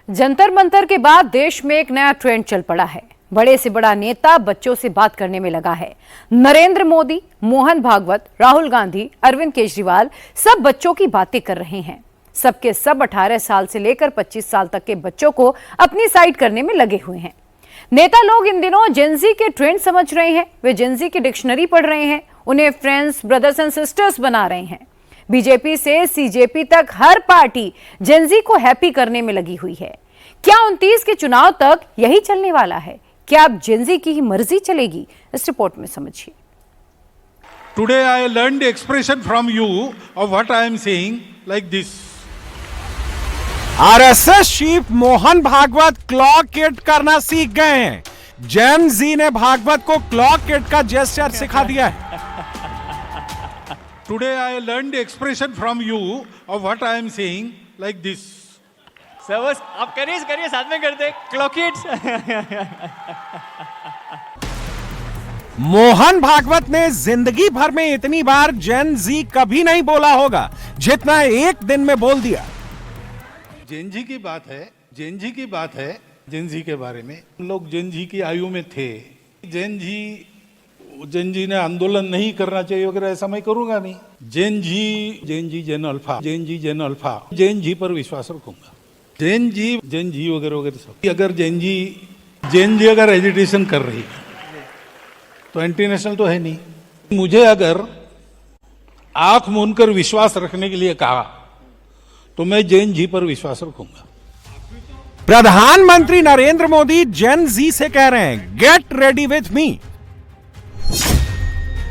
जंतर मंतर के बाद देश में एक नया ट्रेंड चल पड़ा है। बड़े से बड़ा नेता बच्चों से बात करने में लगा है। नरेंद्र मोदी, मोहन भागवत, राहुल गांधी, अरविंद केजरीवाल सब बच्चों की बातें कर रहे हैं। सबके सब 18 साल से लेकर 25 साल तक के बच्चों को अपनी साइड करने में लगे हुए हैं। नेता लोग इन दिनों जेनजी के ट्रेंड समझ रहे हैं। वे जेनजी की डिक्शनरी पढ़ रहे हैं, उन्हें फ्रेंड्स, ब्रदर्स एंड सिस्टर्स बना रहे हैं। बीजेपी से सीजेपी तक हर पार्टी जेनजी को हैप्पी करने में लगी हुई है। क्या 29 के चुनाव तक यही चलने वाला है? क्या अब जेनजी की ही मर्जी चलेगी? इस रिपोर्ट में समझिए। Today I learned the expression from you of what I am saying like this. RSS chief Mohan Bhagwat clock it करना सीख गए हैं। जेन जी ने भागवत को क्लॉक इट का जेस्चर सिखा दिया है। Today I learned the expression from you of what I am saying like this. Sir आप करिए साथ में करते क्लॉक इट। मोहन भागवत ने जिंदगी भर में इतनी बार जेन जी कभी नहीं बोला होगा जितना एक दिन में बोल दिया। जेन जी की बात है, जेन जी के बारे में। हम लोग जेन जी की आयु में थे। जेन जी ने आंदोलन नहीं करना चाहिए वगैरह ऐसा मैं करूंगा नहीं। जेन जी अल्फा जेन जी पर विश्वास रखूंगा। जेन जी वगैरह सब। अगर जेन जी अगर एजिटेशन कर रही है तो एंटी नेशनल तो है नहीं। मुझे अगर आंख मूंद कर विश्वास रखने के लिए कहा तो मैं जेन जी पर विश्वास रखूंगा। प्रधानमंत्री नरेंद्र मोदी जेन जी से कह रहे हैं get ready with me.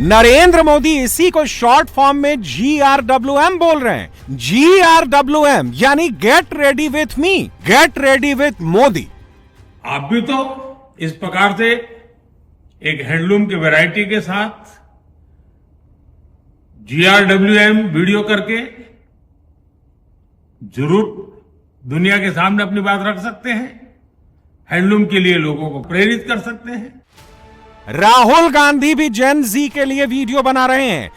Narendra Modi इसी को शॉर्ट फॉर्म में GRWM बोल रहे हैं। GRWM यानी get ready with me, get ready with Modi. आप भी तो इस प्रकार से एक हैंडलूम की वैरायटी के साथ GRWM वीडियो करके जरूर दुनिया के सामने अपनी बात रख सकते हैं। हैंडलूम के लिए लोगों को प्रेरित कर सकते हैं। राहुल गांधी भी जेन जी के लिए वीडियो बना रहे हैं।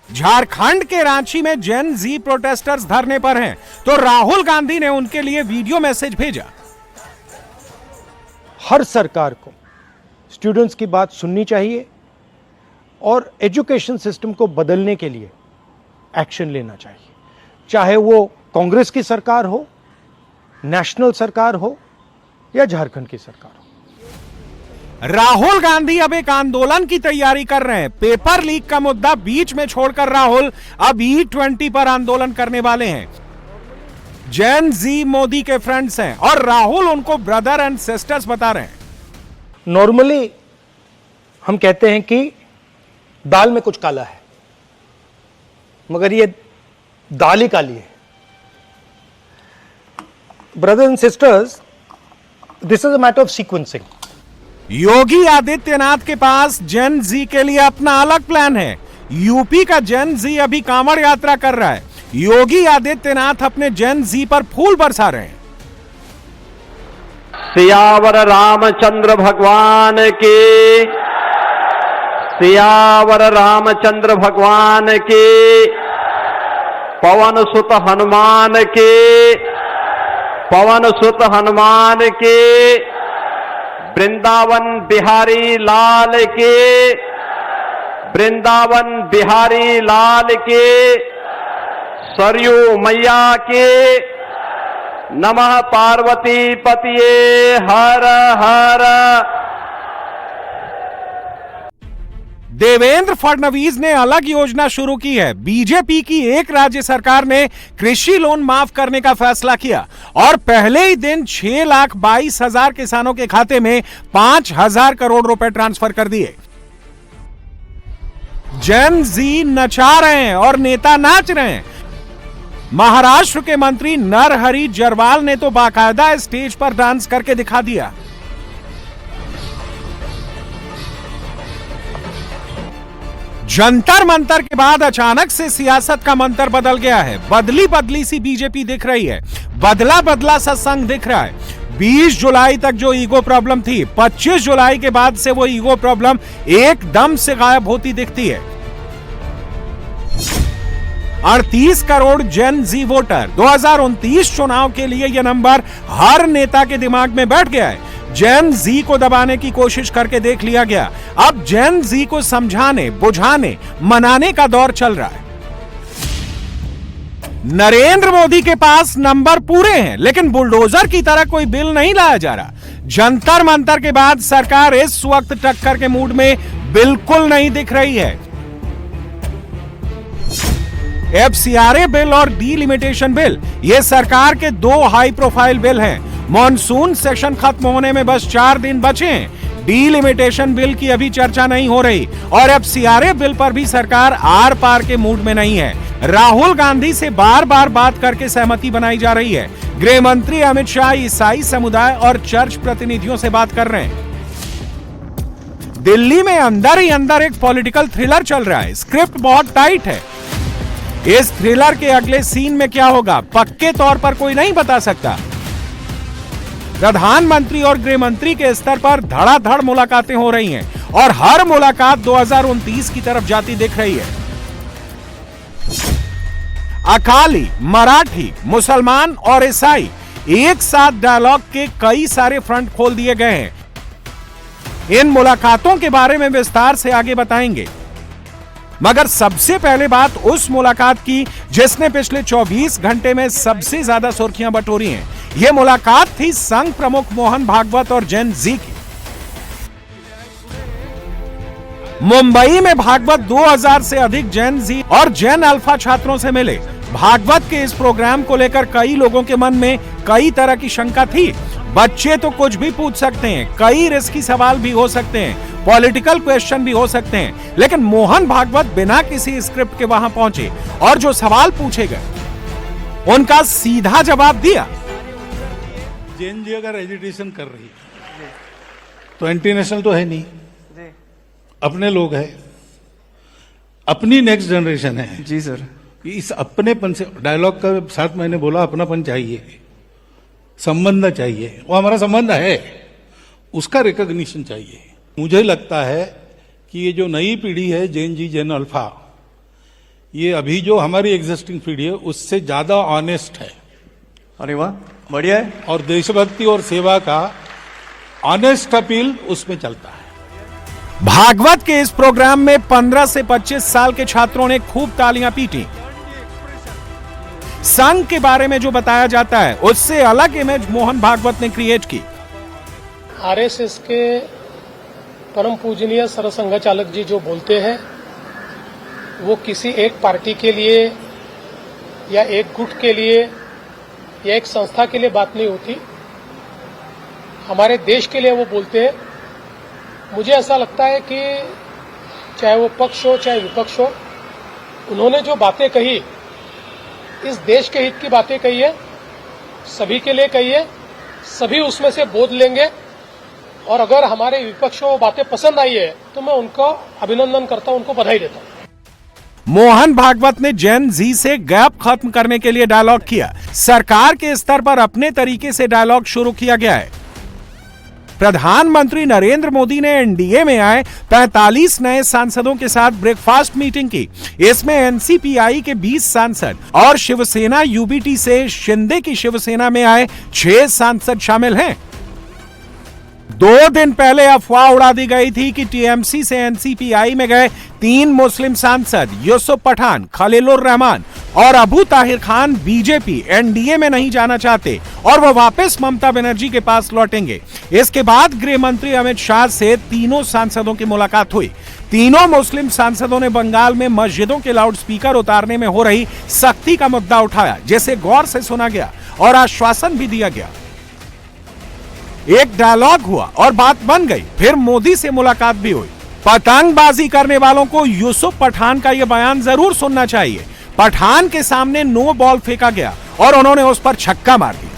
झारखंड के रांची में जेन जी प्रोटेस्टर्स धरने पर हैं, तो राहुल गांधी ने उनके लिए वीडियो मैसेज भेजा। हर सरकार को स्टूडेंट्स की बात सुननी चाहिए और एजुकेशन सिस्टम को बदलने के लिए एक्शन लेना चाहिए, चाहे वो कांग्रेस की सरकार हो, नेशनल सरकार हो या झारखंड की सरकार हो। राहुल गांधी अब एक आंदोलन की तैयारी कर रहे हैं। पेपर लीक का मुद्दा बीच में छोड़कर राहुल अब E20 पर आंदोलन करने वाले हैं। जेन जी मोदी के फ्रेंड्स हैं और राहुल उनको ब्रदर एंड सिस्टर्स बता रहे हैं। नॉर्मली हम कहते हैं कि दाल में कुछ काला है, मगर ये दाल ही काली है। Brothers and sisters, this is a matter of sequencing. Yogi Adityanath के पास जेन जी के लिए अपना अलग प्लान है। यूपी का जेन जी अभी कांवड़ यात्रा कर रहा है। योगी आदित्यनाथ अपने जेन जी पर फूल बरसा रहे हैं। सियावर रामचंद्र भगवान के, सियावर रामचंद्र भगवान के, पवन सुत हनुमान के, पवन सुत हनुमान के, वृंदावन बिहारी लाल के, वृंदावन बिहारी लाल के, सरयू मैया के, नमः पार्वती पतिये हर हर। देवेंद्र फडणवीस ने अलग योजना शुरू की है। बीजेपी की एक राज्य सरकार ने कृषि लोन माफ करने का फैसला किया और पहले ही दिन 6,22,000 किसानों के खाते में 5,000 करोड़ रुपए ट्रांसफर कर दिए। जेन जी नचा रहे हैं और नेता नाच रहे हैं। महाराष्ट्र के मंत्री नरहरि जरवाल ने तो बाकायदा स्टेज पर डांस करके दिखा दिया। जंतर मंतर के बाद अचानक से सियासत का मंतर बदल गया है। बदली बदली सी बीजेपी दिख रही है। बदला बदला सा संघ दिख रहा है। 20 जुलाई तक जो ईगो प्रॉब्लम थी, 25 जुलाई के बाद से वो ईगो प्रॉब्लम एकदम से गायब होती दिखती है। 38 करोड़ जेन जी वोटर। 2029 चुनाव के लिए यह नंबर हर नेता के दिमाग में बैठ गया है। जेन जी को दबाने की कोशिश करके देख लिया गया, अब जेन जी को समझाने, बुझाने, मनाने का दौर चल रहा है। नरेंद्र मोदी के पास नंबर पूरे हैं, लेकिन बुलडोजर की तरह कोई बिल नहीं लाया जा रहा। जंतर मंतर के बाद सरकार इस वक्त टक्कर के मूड में बिल्कुल नहीं दिख रही है। FCRA बिल और डीलिमिटेशन बिल, ये सरकार के 2 हाई प्रोफाइल बिल हैं। मॉनसून सेशन खत्म होने में बस 4 दिन बचे हैं। डीलिमिटेशन बिल की अभी चर्चा नहीं हो रही और FCRA बिल पर भी सरकार आर पार के मूड में नहीं है। राहुल गांधी से बार बार बात करके सहमति बनाई जा रही है। गृह मंत्री अमित शाह ईसाई समुदाय और चर्च प्रतिनिधियों से बात कर रहे हैं। दिल्ली में अंदर ही अंदर एक पॉलिटिकल थ्रिलर चल रहा है। स्क्रिप्ट बहुत टाइट है। इस थ्रिलर के अगले सीन में क्या होगा, पक्के तौर पर कोई नहीं बता सकता। प्रधानमंत्री और गृह मंत्री के स्तर पर धड़ाधड़ मुलाकातें हो रही हैं और हर मुलाकात 2029 की तरफ जाती दिख रही है। अकाली, मराठी, मुसलमान और ईसाई एक साथ डायलॉग के कई सारे फ्रंट खोल दिए गए हैं। इन मुलाकातों के बारे में विस्तार से आगे बताएंगे, मगर सबसे पहले बात उस मुलाकात की जिसने पिछले 24 घंटे में सबसे ज्यादा सुर्खियां बटोरी हैं। यह मुलाकात थी संघ प्रमुख मोहन भागवत और जेन जी की। मुंबई में भागवत 2000 से अधिक जेन जी और जेन अल्फा छात्रों से मिले। भागवत के इस प्रोग्राम को लेकर कई लोगों के मन में कई तरह की शंका थी। बच्चे तो कुछ भी पूछ सकते हैं, कई रिस्की सवाल भी हो सकते हैं, पॉलिटिकल क्वेश्चन भी हो सकते हैं, लेकिन मोहन भागवत बिना किसी स्क्रिप्ट के वहां पहुंचे और जो सवाल पूछे गए उनका सीधा जवाब दिया। जेन जी अगर एजुटेशन कर रही है तो इंटरनेशनल तो है नहीं, अपने लोग हैं, अपनी नेक्स्ट जनरेशन है। जी सर। इस अपनेपन से, डायलॉग का साथ मैंने बोला अपनापन चाहिए, संबंध चाहिए, वो हमारा संबंध है, उसका रिकॉग्निशन चाहिए। मुझे लगता है कि ये जो नई पीढ़ी है जेन जी, जेन अल्फा, ये अभी जो हमारी एग्जिस्टिंग पीढ़ी है उससे ज्यादा ऑनेस्ट है। अरे वाह, बढ़िया है। और देशभक्ति और सेवा का ऑनेस्ट अपील उसमें चलता है। भागवत के इस प्रोग्राम में 15 से 25 साल के छात्रों ने खूब तालियां पीटी। संघ के बारे में जो बताया जाता है उससे अलग इमेज मोहन भागवत ने क्रिएट की। आरएसएस के परम पूजनीय सरसंघ चालक जी जो बोलते हैं वो किसी एक पार्टी के लिए या एक गुट के लिए या एक संस्था के लिए बात नहीं होती, हमारे देश के लिए वो बोलते हैं। मुझे ऐसा लगता है कि चाहे वो पक्ष हो चाहे विपक्ष हो, उन्होंने जो बातें कही इस देश के हित की बातें कही है, सभी के लिए कही है, सभी उसमें से बोध लेंगे। और अगर हमारे विपक्ष को बातें पसंद आई है तो मैं उनको अभिनंदन करता हूं, उनको बधाई देता हूं। मोहन भागवत ने जेन जी से गैप खत्म करने के लिए डायलॉग किया। सरकार के स्तर पर अपने तरीके से डायलॉग शुरू किया गया है। प्रधानमंत्री नरेंद्र मोदी ने एनडीए में आए 45 नए सांसदों के साथ ब्रेकफास्ट मीटिंग की। इसमें एनसीपीआई के 20 सांसद और शिवसेना यूबीटी से शिंदे की शिवसेना में आए 6 सांसद शामिल हैं। 2 दिन पहले अफवाह उड़ा दी गई थी कि टीएमसी से एनसीपीआई में गए 3 मुस्लिम सांसद यूसुफ पठान, खलीलुर रहमान और अबू ताहिर खान बीजेपी एनडीए में नहीं जाना चाहते और वो वापस ममता बनर्जी के पास लौटेंगे। इसके बाद गृह मंत्री अमित शाह से तीनों सांसदों की मुलाकात हुई। तीनों मुस्लिम सांसदों ने बंगाल में मस्जिदों के लाउडस्पीकर उतारने में हो रही सख्ती का मुद्दा उठाया, जिसे गौर से सुना गया और आश्वासन भी दिया गया। एक डायलॉग हुआ और बात बन गई। फिर मोदी से मुलाकात भी हुई। पतंगबाजी करने वालों को यूसुफ पठान का यह बयान जरूर सुनना चाहिए। पठान के सामने नो बॉल फेंका गया और उन्होंने उस पर छक्का मार दिया।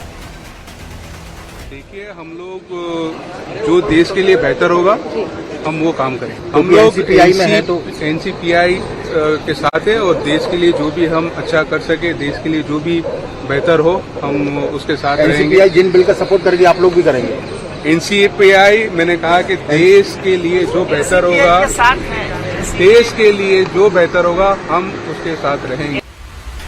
देखिए, हम लोग जो देश के लिए बेहतर होगा हम वो काम करें। हम लोग एनसीपीआई में हैं तो एनसीपीआई के साथ है और देश के लिए जो भी हम अच्छा कर सके, देश के लिए जो भी बेहतर हो, हम उसके साथ रहेंगे। एनसीपीआई जिन बिल का सपोर्ट करेगी आप लोग भी करेंगे। एनसीपीआई, मैंने कहा कि देश के लिए जो बेहतर होगा, देश के लिए जो बेहतर होगा हम उसके साथ रहेंगे।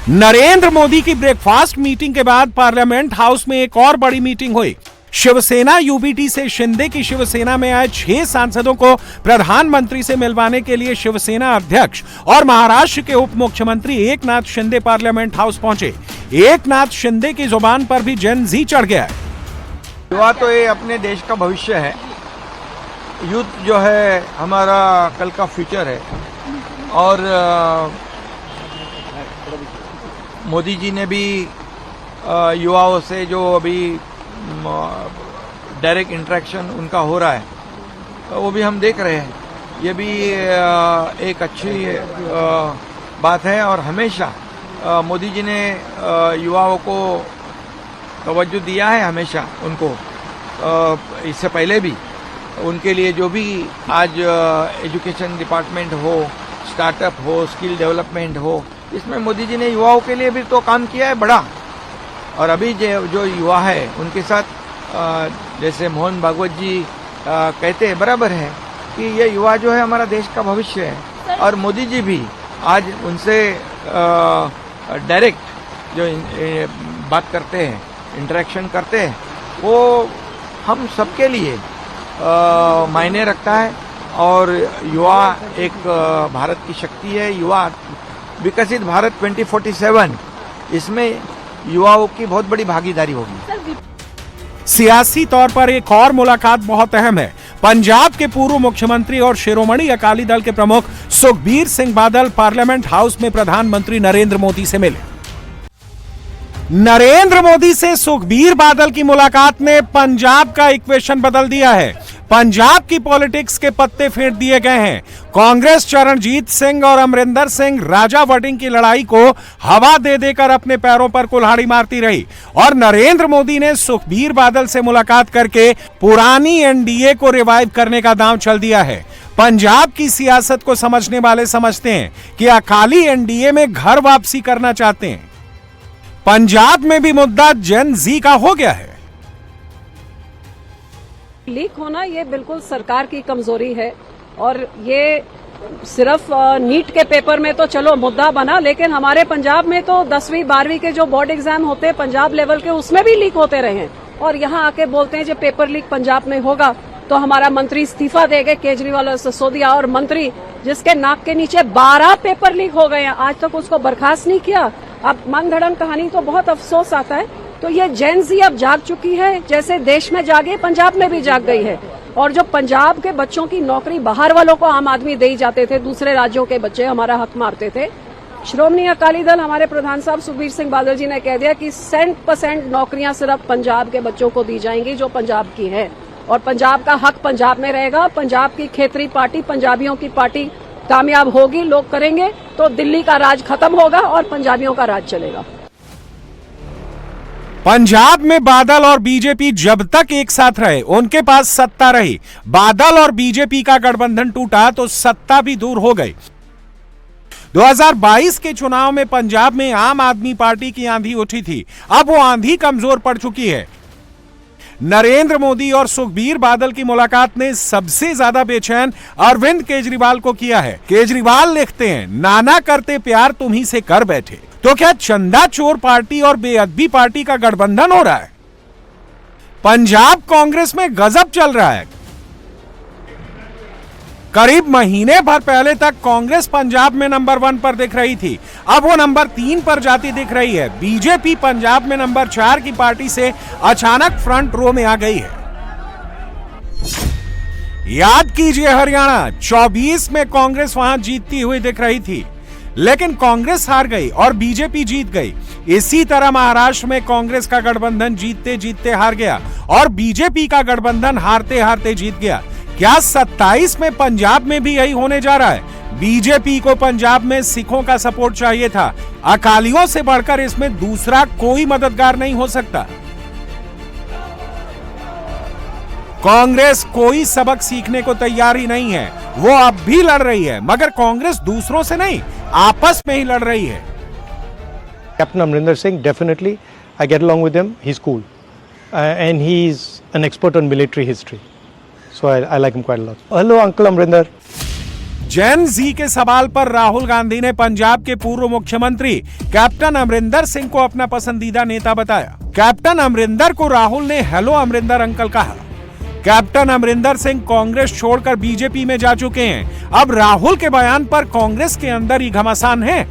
नरेंद्र मोदी की ब्रेकफास्ट मीटिंग के बाद पार्लियामेंट हाउस में एक और बड़ी मीटिंग हुई। शिवसेना यूबीटी से शिंदे की शिवसेना में आए 6 सांसदों को प्रधानमंत्री से मिलवाने के लिए शिवसेना अध्यक्ष और महाराष्ट्र के उप मुख्यमंत्री एकनाथ शिंदे पार्लियामेंट हाउस पहुंचे। एकनाथ शिंदे की जुबान पर भी जेन जी चढ़ गया है। युवा तो ये अपने देश का भविष्य है। यूथ जो है हमारा कल का फ्यूचर है। और मोदी जी ने भी युवाओं से जो अभी डायरेक्ट इंटरेक्शन उनका हो रहा है वो भी हम देख रहे हैं। ये भी एक अच्छी बात है। और हमेशा मोदी जी ने युवाओं को तवज्जो दिया है, हमेशा उनको। इससे पहले भी उनके लिए जो भी आज एजुकेशन डिपार्टमेंट हो, स्टार्टअप हो, स्किल डेवलपमेंट हो, इसमें मोदी जी ने युवाओं के लिए भी तो काम किया है बड़ा। और अभी जो युवा है उनके साथ जैसे मोहन भागवत जी कहते हैं, बराबर है कि ये युवा जो है हमारा देश का भविष्य है। और मोदी जी भी आज उनसे डायरेक्ट जो बात करते हैं, इंटरेक्शन करते हैं, वो हम सबके लिए मायने रखता है। और युवा एक भारत की शक्ति है। युवा विकसित भारत 2047, इसमें युवाओं की बहुत बड़ी भागीदारी होगी। सियासी तौर पर एक और मुलाकात बहुत अहम है। पंजाब के पूर्व मुख्यमंत्री और शिरोमणि अकाली दल के प्रमुख सुखबीर सिंह बादल पार्लियामेंट हाउस में प्रधानमंत्री नरेंद्र मोदी से मिले। नरेंद्र मोदी से सुखबीर बादल की मुलाकात ने पंजाब का इक्वेशन बदल दिया है। पंजाब की पॉलिटिक्स के पत्ते फेंट दिए गए हैं। कांग्रेस चरणजीत सिंह और अमरिंदर सिंह राजा वोटिंग की लड़ाई को हवा दे देकर अपने पैरों पर कुल्हाड़ी मारती रही और नरेंद्र मोदी ने सुखबीर बादल से मुलाकात करके पुरानी एनडीए को रिवाइव करने का दांव चल दिया है। पंजाब की सियासत को समझने वाले समझते हैं कि अकाली एनडीए में घर वापसी करना चाहते हैं। पंजाब में भी मुद्दा जेन जी का हो गया है। लीक होना ये बिल्कुल सरकार की कमजोरी है। और ये सिर्फ नीट के पेपर में तो चलो मुद्दा बना, लेकिन हमारे पंजाब में तो 10वीं 12वीं के जो बोर्ड एग्जाम होते हैं पंजाब लेवल के, उसमें भी लीक होते रहे हैं। और यहाँ आके बोलते हैं जो पेपर लीक पंजाब में होगा तो हमारा मंत्री इस्तीफा देंगे, केजरीवाल और सिसोदिया। और मंत्री जिसके नाक के नीचे 12 पेपर लीक हो गए हैं, आज तक उसको बर्खास्त नहीं किया। अब मन धड़न कहानी तो बहुत अफसोस आता है। तो ये जेन जी अब जाग चुकी है, जैसे देश में जागे पंजाब में भी जाग गई है। और जो पंजाब के बच्चों की नौकरी बाहर वालों को आम आदमी दे ही जाते थे, दूसरे राज्यों के बच्चे हमारा हक मारते थे। श्रोमणी अकाली दल हमारे प्रधान साहब सुखबीर सिंह बादल जी ने कह दिया कि 100% नौकरियां सिर्फ पंजाब के बच्चों को दी जाएंगी जो पंजाब की है। और पंजाब का हक पंजाब में रहेगा। पंजाब की खेतरी पार्टी, पंजाबियों की पार्टी कामयाब होगी, लोग करेंगे तो दिल्ली का राज खत्म होगा और पंजाबियों का राज चलेगा। पंजाब में बादल और बीजेपी जब तक एक साथ रहे, उनके पास सत्ता रही। बादल और बीजेपी का गठबंधन टूटा तो सत्ता भी दूर हो गई। 2022 के चुनाव में पंजाब में आम आदमी पार्टी की आंधी उठी थी। अब वो आंधी कमजोर पड़ चुकी है। नरेंद्र मोदी और सुखबीर बादल की मुलाकात ने सबसे ज्यादा बेचैन अरविंद केजरीवाल को किया है। केजरीवाल लिखते हैं, नाना करते प्यार तुम्ही से कर बैठे। तो क्या चंदा चोर पार्टी और बेअदबी पार्टी का गठबंधन हो रहा है? पंजाब कांग्रेस में गजब चल रहा है। करीब महीने भर पहले तक कांग्रेस पंजाब में नंबर 1 पर दिख रही थी, अब वो नंबर 3 पर जाती दिख रही है। बीजेपी पंजाब में नंबर 4 की पार्टी से अचानक फ्रंट रो में आ गई है। याद कीजिए हरियाणा 24 में कांग्रेस वहां जीतती हुई दिख रही थी, लेकिन कांग्रेस हार गई और बीजेपी जीत गई। इसी तरह महाराष्ट्र में कांग्रेस का गठबंधन जीतते जीतते हार गया और बीजेपी का गठबंधन हारते हारते जीत गया। क्या 27 में पंजाब में भी यही होने जा रहा है? बीजेपी को पंजाब में सिखों का सपोर्ट चाहिए था। अकालियों से बढ़कर इसमें दूसरा कोई मददगार नहीं हो सकता। कांग्रेस कोई सबक सीखने को तैयार ही नहीं है। वो अब भी लड़ रही है, मगर कांग्रेस दूसरों से नहीं, आपस में ही लड़ रही है। Captain Amrinder Singh, definitely, I get along with him. He's cool, and he's an expert on military history. So I like him quite a lot. Hello, Uncle Amrinder. जेन जी के सवाल पर राहुल गांधी ने पंजाब के पूर्व मुख्यमंत्री कैप्टन अमरिंदर सिंह को अपना पसंदीदा नेता बताया। कैप्टन अमरिंदर को राहुल ने हेलो अमरिंदर अंकल कहा। कैप्टन अमरिंदर सिंह कांग्रेस छोड़कर बीजेपी में जा चुके हैं। अब राहुल के बयान पर कांग्रेस के अंदर ही घमासान है।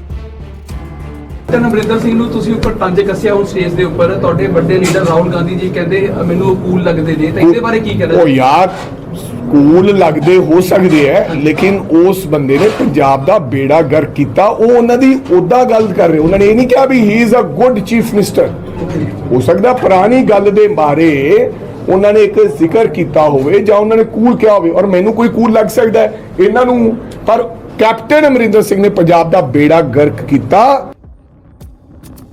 कैप्टन अमरिंदर सिंह ਨੂੰ ਤੁਸੀਂ ਉੱਪਰ ਤੰਜ ਕੱਸਿਆ ਉਸ ਸਟੇਜ ਦੇ ਉੱਪਰ ਤੁਹਾਡੇ ਵੱਡੇ ਲੀਡਰ ਰਾਹੁਲ ਗਾਂਧੀ ਜੀ ਕਹਿੰਦੇ ਮੈਨੂੰ ਕੂਲ ਲੱਗਦੇ ਨੇ, ਤਾਂ ਇਹਦੇ ਬਾਰੇ ਕੀ ਕਹਿਣਾ? ਉਹ ਯਾਰ ਕੂਲ ਲੱਗਦੇ ਹੋ ਸਕਦੇ ਹੈ, ਲੇਕਿਨ ਉਸ ਬੰਦੇ ਨੇ ਪੰਜਾਬ ਦਾ ਬੇੜਾ ਗਰਕ ਕੀਤਾ। ਉਹ ਉਹਨਾਂ ਦੀ ਉਹਦਾ ਗੱਲ ਕਰ ਰਹੇ, ਉਹਨਾਂ ਨੇ ਇਹ ਨਹੀਂ ਕਿਹਾ ਵੀ he is a good chief minister. ਹੋ ਸਕਦਾ ਪੁਰਾਣੀ ਗੱਲ ਦੇ ਬਾਰੇ ਉਹਨਾਂ ਨੇ ਇੱਕ ਜ਼ਿਕਰ ਕੀਤਾ ਹੋਵੇ ਜਾਂ ਉਹਨਾਂ ਨੇ ਕੂਲ ਕਿਹਾ ਹੋਵੇ, ਔਰ ਮੈਨੂੰ ਕੋਈ ਕੂਲ ਲੱਗ ਸਕਦਾ ਹੈ ਇਹਨਾਂ ਨੂੰ, ਪਰ कैप्टन अमरिंदर सिंह ने पंजाब का बेड़ा गर्क किया।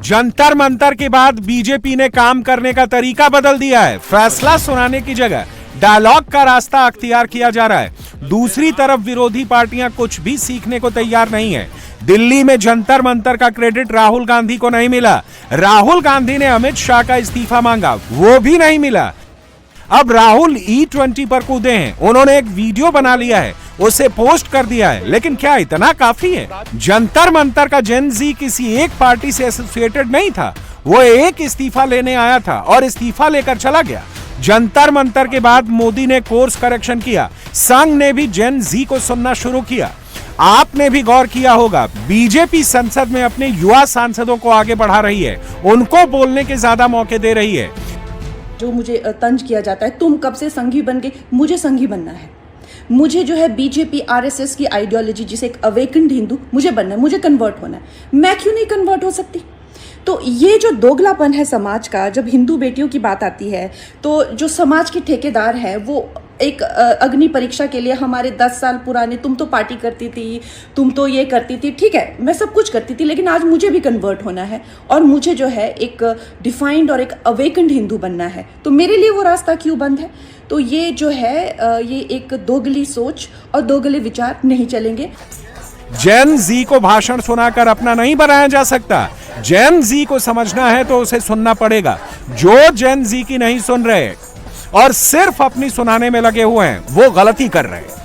जंतर मंतर के बाद बीजेपी ने काम करने का तरीका बदल दिया है। फैसला सुनाने की जगह डायलॉग का रास्ता अख्तियार किया जा रहा है। दूसरी तरफ विरोधी पार्टियां कुछ भी सीखने को तैयार नहीं है। दिल्ली में जंतर मंतर का क्रेडिट राहुल गांधी को नहीं मिला। राहुल गांधी ने अमित शाह का इस्तीफा मांगा, वो भी नहीं मिला। अब राहुल E20 पर कूदे हैं। उन्होंने एक वीडियो बना लिया है, उसे पोस्ट कर दिया है, लेकिन क्या इतना काफी है? जंतर मंतर का जेन जी किसी एक पार्टी से एसोसिएटेड नहीं था। वो एक इस्तीफा लेने आया था और इस्तीफा लेकर चला गया। जंतर मंतर के बाद मोदी ने कोर्स करेक्शन किया। संघ ने भी जेन जी को सुनना शुरू किया। आपने भी गौर किया होगा, बीजेपी संसद में अपने युवा सांसदों को आगे बढ़ा रही है, उनको बोलने के ज्यादा मौके दे रही है। जो मुझे तंज किया जाता है, तुम कब से संघी बन गए, मुझे संघी बनना है। मुझे जो है बीजेपी आरएसएस की आइडियोलॉजी, जिसे एक अवेकन्ड हिंदू, मुझे बनना है, मुझे कन्वर्ट होना है। मैं क्यों नहीं कन्वर्ट हो सकती? तो ये जो दोगलापन है समाज का, जब हिंदू बेटियों की बात आती है, तो जो समाज के ठेकेदार है वो एक अग्नि परीक्षा के लिए हमारे 10 साल पुराने, तुम तो पार्टी करती थी, तुम तो ये करती थी, ठीक है मैं सब कुछ करती थी, लेकिन आज मुझे भी कन्वर्ट होना है और मुझे जो है एक डिफाइंड और एक अवेकन्ड हिंदू बनना है। तो मेरे लिए वो रास्ता क्यों बंद है? तो ये जो है ये एक दोगली सोच और दोगले विचार नहीं चलेंगे। जेन जी को भाषण सुनाकर अपना नहीं बनाया जा सकता। जेन जी को समझना है तो उसे सुनना पड़ेगा। जो जेन जी की नहीं सुन रहे और सिर्फ अपनी सुनाने में लगे हुए हैं, वो गलती कर रहे हैं।